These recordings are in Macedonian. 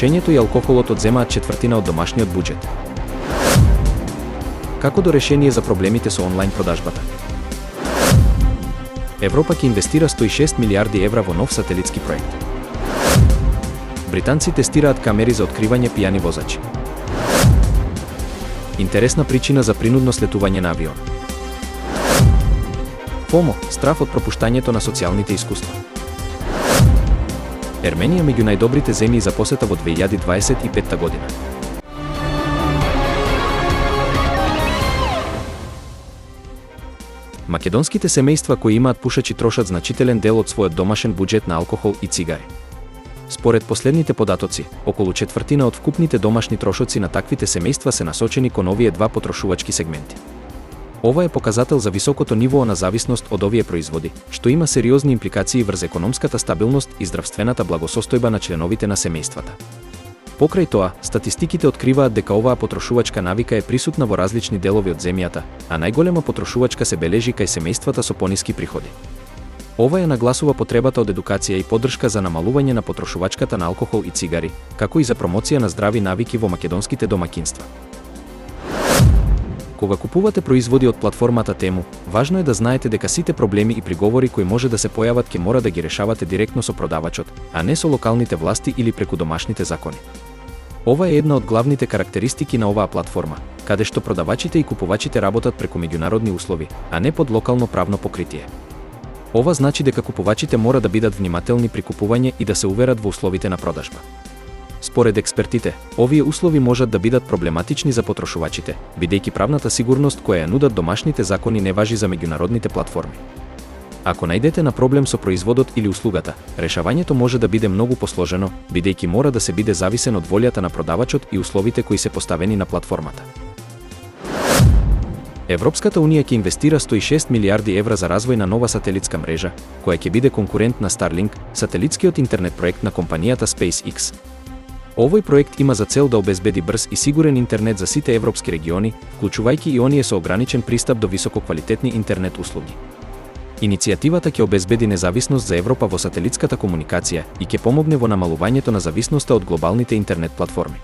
Пушењето и алкохолот одземаат четвртина од домашниот буџет. Како до решение за проблемите со онлайн продажбата? Европа ќе инвестира 106 милиарди евра во нов сателитски проект. Британци тестираат камери за откривање пијани возачи. Интересна причина за принудно слетување на авион. ФОМО – страф од пропуштањето на социјалните искуства. Ерменија меѓу најдобрите земји за посета во 2025 година. Македонските семејства кои имаат пушачи трошат значителен дел од својот домашен буџет на алкохол и цигари. Според последните податоци, околу четвртина од вкупните домашни трошоци на таквите семејства се насочени кон овие два потрошувачки сегменти. Ова е показател за високото ниво на зависност од овие производи, што има сериозни импликации врз економската стабилност и здравствената благосостојба на членовите на семејствата. Покрај тоа, статистиките откриваат дека оваа потрошувачка навика е присутна во различни делови од земјата, а најголема потрошувачка се бележи кај семејствата со пониски приходи. Ова ја нагласува потребата од едукација и поддршка за намалување на потрошувачката на алкохол и цигари, како и за промоција на здрави навики во македонските домаќинства. Кога купувате производи од платформата Тему, важно е да знаете дека сите проблеми и приговори кои може да се појават ќе мора да ги решавате директно со продавачот, а не со локалните власти или преку домашните закони. Ова е една од главните карактеристики на оваа платформа, каде што продавачите и купувачите работат преку меѓународни услови, а не под локално правно покритие. Ова значи дека купувачите мора да бидат внимателни при купување и да се уверат во условите на продажба. Според експертите, овие услови можат да бидат проблематични за потрошувачите, бидејќи правната сигурност која ја нудат домашните закони не важи за меѓународните платформи. Ако најдете на проблем со производот или услугата, решавањето може да биде многу посложено, бидејќи мора да се биде зависен од волјата на продавачот и условите кои се поставени на платформата. Европската Унија ќе инвестира 106 милиарди евра за развој на нова сателитска мрежа, која ќе биде конкурент на Starlink, сателитскиот интернет проект на компанијата SpaceX. Овој проект има за цел да обезбеди брз и сигурен интернет за сите европски региони, вклучувајќи и оние со ограничен пристап до висококвалитетни интернет услуги. Иницијативата ќе обезбеди независност за Европа во сателитската комуникација и ќе помогне во намалувањето на зависноста од глобалните интернет платформи.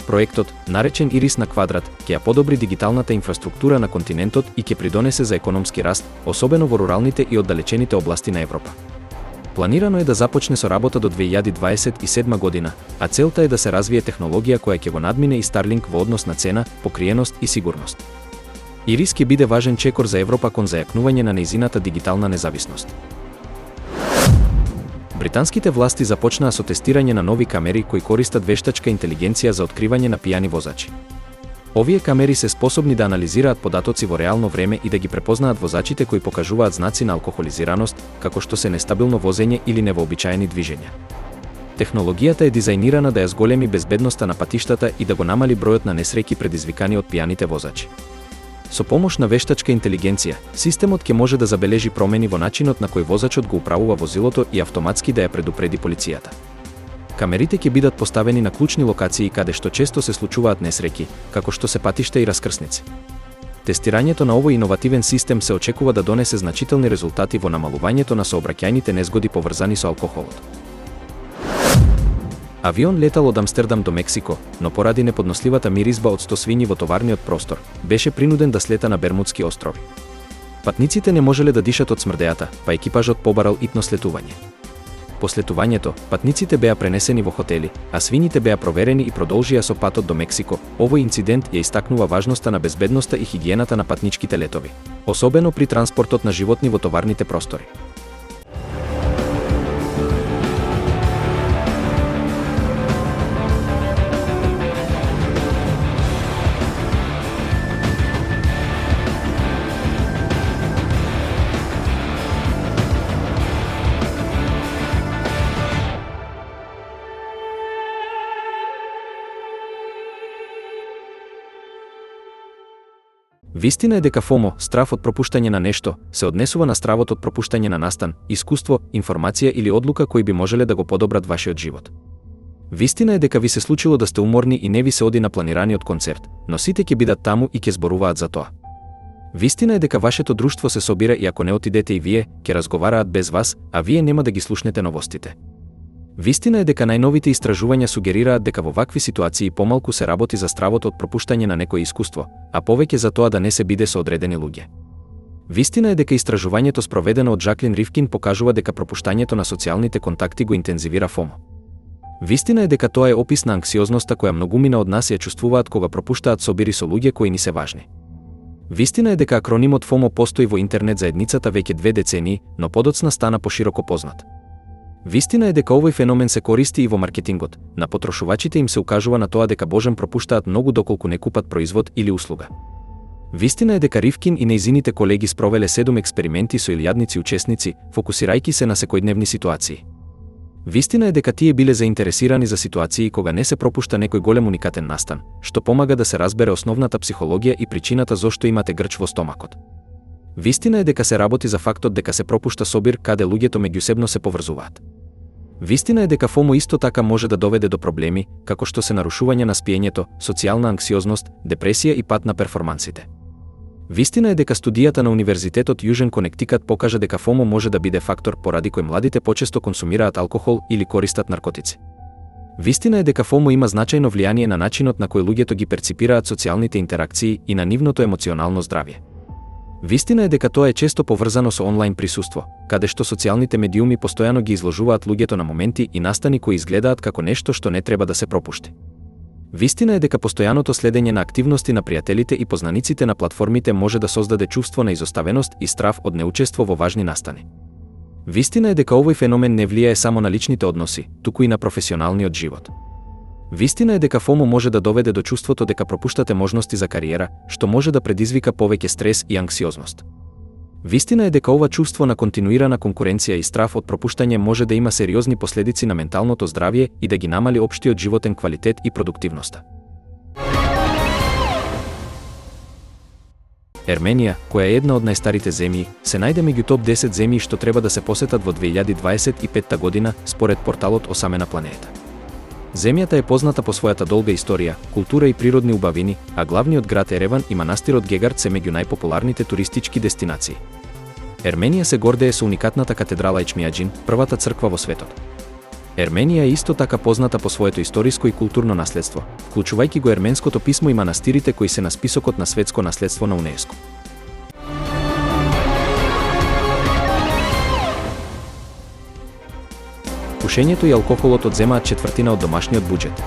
Проектот, наречен Ирис на квадрат, ќе ја подобри дигиталната инфраструктура на континентот и ќе придонесе за економски раст, особено во руралните и оддалечените области на Европа. Планирано е да започне со работа до 2027 година, а целта е да се развие технологија која ќе го надмине и Starlink во однос на цена, покриеност и сигурност. Ирис ќе биде важен чекор за Европа кон зајакнување на нејзината дигитална независност. Британските власти започнаа со тестирање на нови камери кои користат вештачка интелигенција за откривање на пијани возачи. Овие камери се способни да анализираат податоци во реално време и да ги препознаат возачите кои покажуваат знаци на алкохолизираност, како што се нестабилно возење или невообичаени движења. Технологијата е дизајнирана да ја зголеми безбедноста на патиштата и да го намали бројот на несреќи предизвикани од пијаните возачи. Со помош на вештачка интелигенција, системот ќе може да забележи промени во начинот на кој возачот го управува возилото и автоматски да ја предупреди полицијата. Камерите ќе бидат поставени на клучни локации каде што често се случуваат несреќи, како што се патишта и раскрсници. Тестирањето на овој иновативен систем се очекува да донесе значителни резултати во намалувањето на сообраќајните незгоди поврзани со алкохолот. Авион летал од Амстердам до Мексико, но поради неподносливата миризба од 100 свињи во товарниот простор, беше принуден да слета на Бермудски острови. Патниците не можеле да дишат од смрдејата, па екипажот побарал итно слетување. По слетувањето, патниците беа пренесени во хотели, а свињите беа проверени и продолжија со патот до Мексико. Овој инцидент ја истакнува важноста на безбедноста и хигиената на патничките летови, особено при транспортот на животни во товарните простори. Вистина е дека ФОМО, страф од пропуштање на нешто, се однесува на стравот од пропуштање на настан, искуство, информација или одлука кои би можеле да го подобрат вашиот живот. Вистина е дека ви се случило да сте уморни и не ви се оди на планираниот концерт, но сите ќе бидат таму и ќе зборуваат за тоа. Вистина е дека вашето друштво се собира и ако не отидете и вие, ќе разговараат без вас, а вие нема да ги слушнете новостите. Вистина е дека најновите истражувања сугерираат дека во вакви ситуации помалку се работи за стравот од пропуштање на некое искуство, а повеќе за тоа да не се биде со одредени луѓе. Вистина е дека истражувањето спроведено од Жаклин Ривкин покажува дека пропуштањето на социјалните контакти го интензивира FOMO. Вистина е дека тоа е опис на анксиозноста која многумина од нас ја чувствуваат кога пропуштаат собири со луѓе кои ни се важни. Вистина е дека акронимот FOMO постои во интернет заедницата веќе 2 децении, но подоцна стана пошироко познат. Вистина е дека овој феномен се користи и во маркетингот. На потрошувачите им се укажува на тоа дека божем пропуштаат многу доколку не купат производ или услуга. Вистина е дека Ривкин и нејзините колеги спровеле 7 експерименти со илјадници учесници, фокусирајќи се на секојдневни ситуации. Вистина е дека тие биле заинтересирани за ситуации кога не се пропушта некој голем уникатен настан, што помага да се разбере основната психологија и причината зошто имате грч во стомакот. Вистина е дека се работи за фактот дека се пропушта собир каде луѓето меѓусебно се поврзуваат. Вистина е дека FOMO исто така може да доведе до проблеми, како што се нарушување на спиењето, социјална анксиозност, депресија и пат на перформансите. Вистина е дека студијата на Универзитетот Јужен Конектикат покажа дека FOMO може да биде фактор поради кој младите почесто консумираат алкохол или користат наркотици. Вистина е дека FOMO има значајно влијание на начинот на кој луѓето ги перципираат социјалните интеракции и на нивното емоционално здравје. Вистина е дека тоа е често поврзано со онлайн присуство, каде што социјалните медиуми постојано ги изложуваат луѓето на моменти и настани кои изгледаат како нешто што не треба да се пропушти. Вистина е дека постојаното следење на активности на пријателите и познаниците на платформите може да создаде чувство на изоставеност и страв од неучество во важни настани. Вистина е дека овој феномен не влијае само на личните односи, туку и на професионалниот живот. Вистина е дека FOMO може да доведе до чувството дека пропуштате можности за кариера, што може да предизвика повеќе стрес и анксиозност. Вистина е дека ова чувство на континуирана конкуренција и страв од пропуштање може да има сериозни последици на менталното здравје и да ги намали општиот животен квалитет и продуктивноста. Ерменија, која е една од најстарите земји, се најде меѓу топ 10 земји што треба да се посетат во 2025 година, според порталот Осамена планета. Земјата е позната по својата долга историја, култура и природни убавини, а главниот град Ереван и манастирот Гегард се меѓу најпопуларните туристички дестинации. Ерменија се гордее со уникатната катедрала Ечмијаџин, првата црква во светот. Ерменија е исто така позната по своето историско и културно наследство, вклучувајќи го ерменското писмо и манастирите кои се на списокот на светско наследство на УНЕСКО. Пушењето и алкохолот одземаат четвртина од домашниот буџет.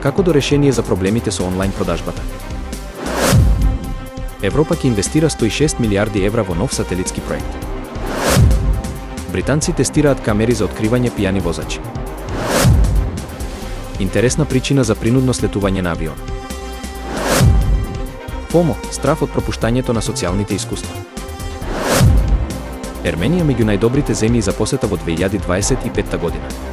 Како до решение за проблемите со онлайн продажбата? Европа ќе инвестира 106 милиарди евра во нов сателитски проект. Британци тестираат камери за откривање пијани возачи. Интересна причина за принудно слетување на авион. FOMO, страв од пропуштањето на социјалните искуства. Ерменија меѓу најдобрите земји за посета во 2025 година.